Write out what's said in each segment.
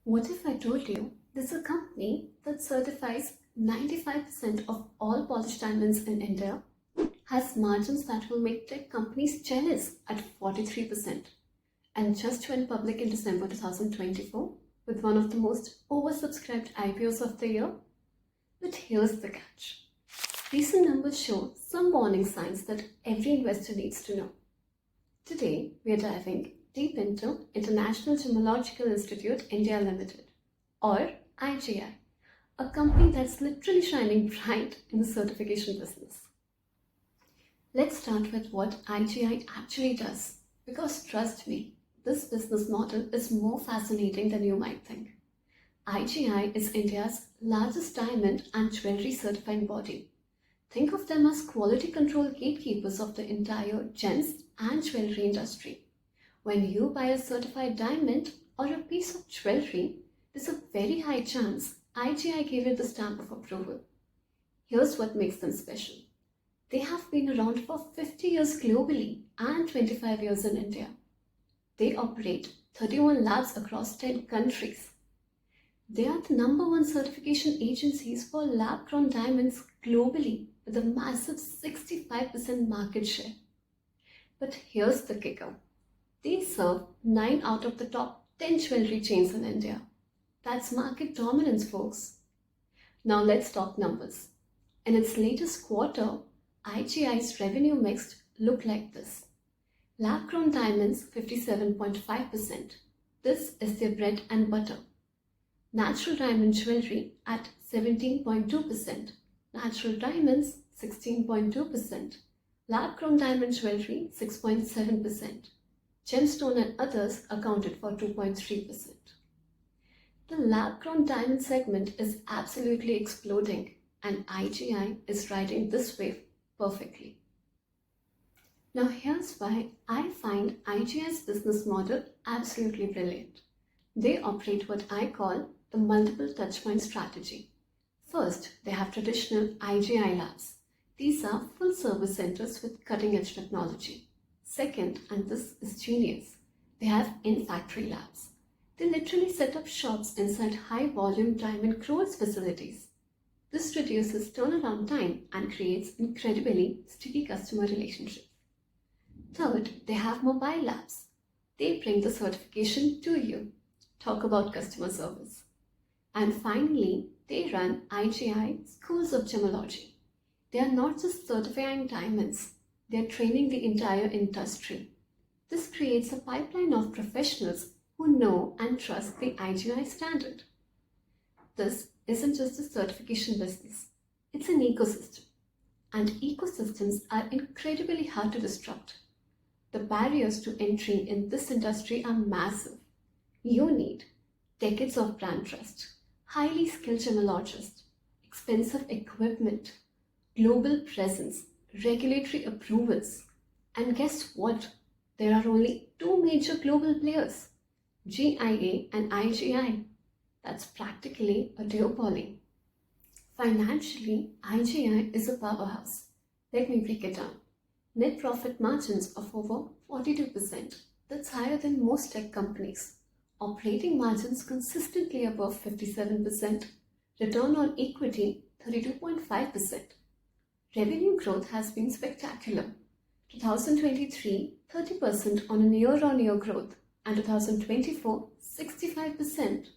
What if I told you there's a company that certifies 95% of all polished diamonds in India, has margins that will make tech companies jealous at 43%, and just went public in December 2024 with one of the most oversubscribed IPOs of the year? But here's the catch. Recent numbers show some warning signs that every investor needs to know. Today, we are diving deep into International Gemological Institute India Limited, or IGI, a company that's literally shining bright in the certification business. Let's start with what IGI actually does, because trust me, this business model is more fascinating than you might think. IGI is India's largest diamond and jewelry certifying body. Think of them as quality control gatekeepers of the entire gems and jewelry industry. When you buy a certified diamond or a piece of jewelry, there's a very high chance IGI gave it the stamp of approval. Here's what makes them special. They have been around for 50 years globally and 25 years in India. They operate 31 labs across 10 countries. They are the #1 certification agencies for lab-grown diamonds globally with a massive 65% market share. But here's the kicker. They serve 9 out of the top 10 jewelry chains in India. That's market dominance, folks. Now let's talk numbers. In its latest quarter, IGI's revenue mix looked like this. Lab-grown diamonds 57.5%. This is their bread and butter. Natural diamond jewelry at 17.2%. Natural diamonds 16.2%. Lab-grown diamond jewelry 6.7%. Gemstone and others accounted for 2.3%. The lab-grown diamond segment is absolutely exploding, and IGI is riding this wave perfectly. Now here's why I find IGI's business model absolutely brilliant. They operate what I call the multiple touchpoint strategy. First, they have traditional IGI labs. These are full service centers with cutting-edge technology. Second, and this is genius, they have in-factory labs. They literally set up shops inside high-volume diamond growers facilities. This reduces turnaround time and creates incredibly sticky customer relationships. Third, they have mobile labs. They bring the certification to you. Talk about customer service. And finally, they run IGI schools of gemology. They are not just certifying diamonds, they are training the entire industry. This creates a pipeline of professionals who know and trust the IGI standard. This isn't just a certification business, it's an ecosystem. And ecosystems are incredibly hard to disrupt. The barriers to entry in this industry are massive. You need decades of brand trust, highly skilled gemologists, expensive equipment, global presence, regulatory approvals. And guess what? There are only 2 major global players, GIA and IGI. That's practically a duopoly. Financially, IGI is a powerhouse. Let me break it down. Net profit margins of over 42%. That's higher than most tech companies. Operating margins consistently above 57%. Return on equity 32.5%. Revenue growth has been spectacular. 2023, 30% on a year-on-year growth, and 2024, 65%.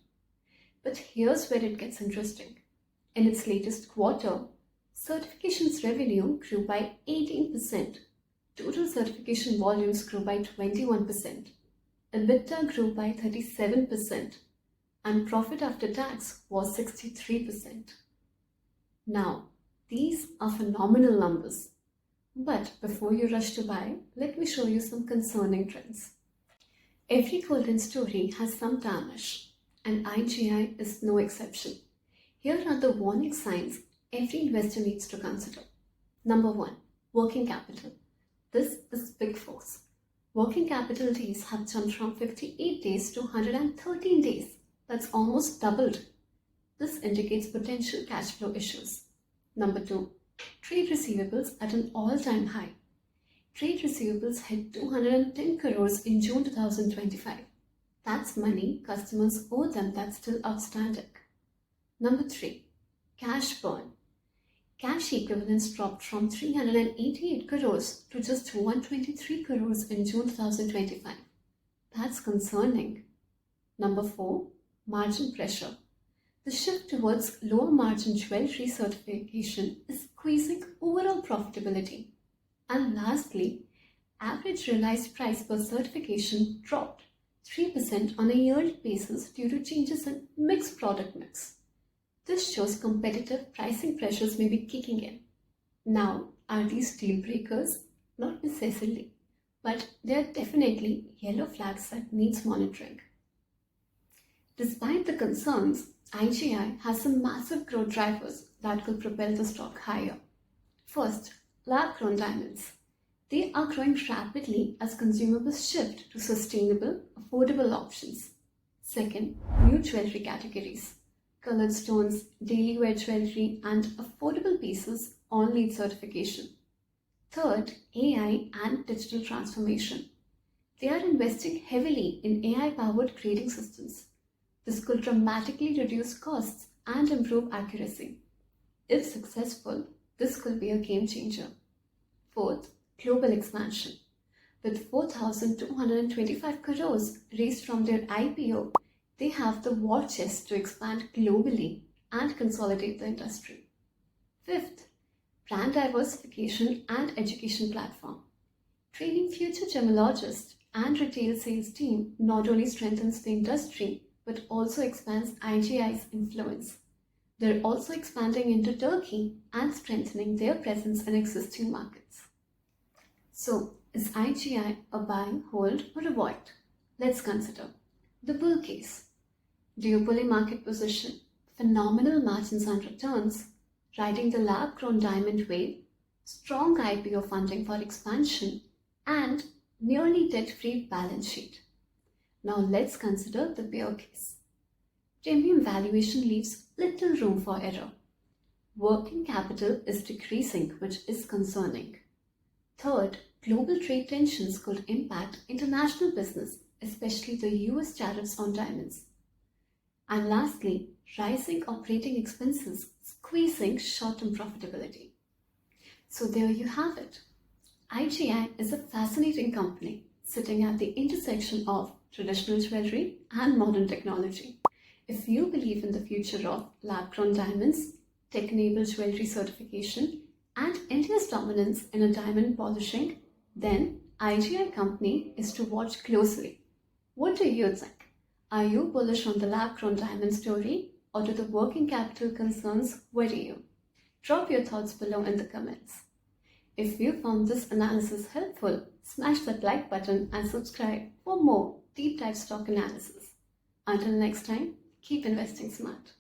But here's where it gets interesting. In its latest quarter, certifications revenue grew by 18%. Total certification volumes grew by 21%. EBITDA grew by 37%. And profit after tax was 63%. Now, these are phenomenal numbers. But before you rush to buy, let me show you some concerning trends. Every golden story has some tarnish, and IGI is no exception. Here are the warning signs every investor needs to consider. Number 1, working capital. This is big force. Working capital days have jumped from 58 days to 113 days. That's almost doubled. This indicates potential cash flow issues. Number 2, trade receivables at an all-time high. Trade receivables hit 210 crores in June 2025. That's money customers owe them that's still outstanding. Number 3. Cash burn. Cash equivalents dropped from 388 crores to just 123 crores in June 2025. That's concerning. Number 4. Margin pressure. The shift towards lower margin jewelry certification is squeezing overall profitability. And lastly, average realized price per certification dropped 3% on a yearly basis due to changes in mixed product mix. This shows competitive pricing pressures may be kicking in. Now, are these deal breakers? Not necessarily, but they are definitely yellow flags that needs monitoring. Despite the concerns, IGI has some massive growth drivers that will propel the stock higher. First, lab-grown diamonds. They are growing rapidly as consumers shift to sustainable, affordable options. Second, new jewelry categories. Colored stones, daily wear jewelry, and affordable pieces all need certification. Third, AI and digital transformation. They are investing heavily in AI-powered grading systems. This could dramatically reduce costs and improve accuracy. If successful, this could be a game changer. Fourth, global expansion. With 4,225 crores raised from their IPO, they have the war chest to expand globally and consolidate the industry. Fifth, brand diversification and education platform. Training future gemologists and retail sales team not only strengthens the industry but also expands IGI's influence. They're also expanding into Turkey and strengthening their presence in existing markets. So, is IGI a buy, hold, or avoid? Let's consider the bull case. Duopoly market position, phenomenal margins and returns, riding the lab-grown diamond wave, strong IPO funding for expansion, and nearly debt-free balance sheet. Now let's consider the bear case. Premium valuation leaves little room for error. Working capital is decreasing, which is concerning. Third, global trade tensions could impact international business, especially the US tariffs on diamonds. And lastly, rising operating expenses squeezing short-term profitability. So there you have it. IGI is a fascinating company sitting at the intersection of traditional jewelry and modern technology. If you believe in the future of lab-grown diamonds, tech-enabled jewelry certification, and India's dominance in a diamond polishing, then IGI company is to watch closely. What do you think? Are you bullish on the lab-grown diamond story, or do the working capital concerns worry you? Drop your thoughts below in the comments. If you found this analysis helpful, smash that like button and subscribe for more deep dive stock analysis. Until next time, keep investing smart.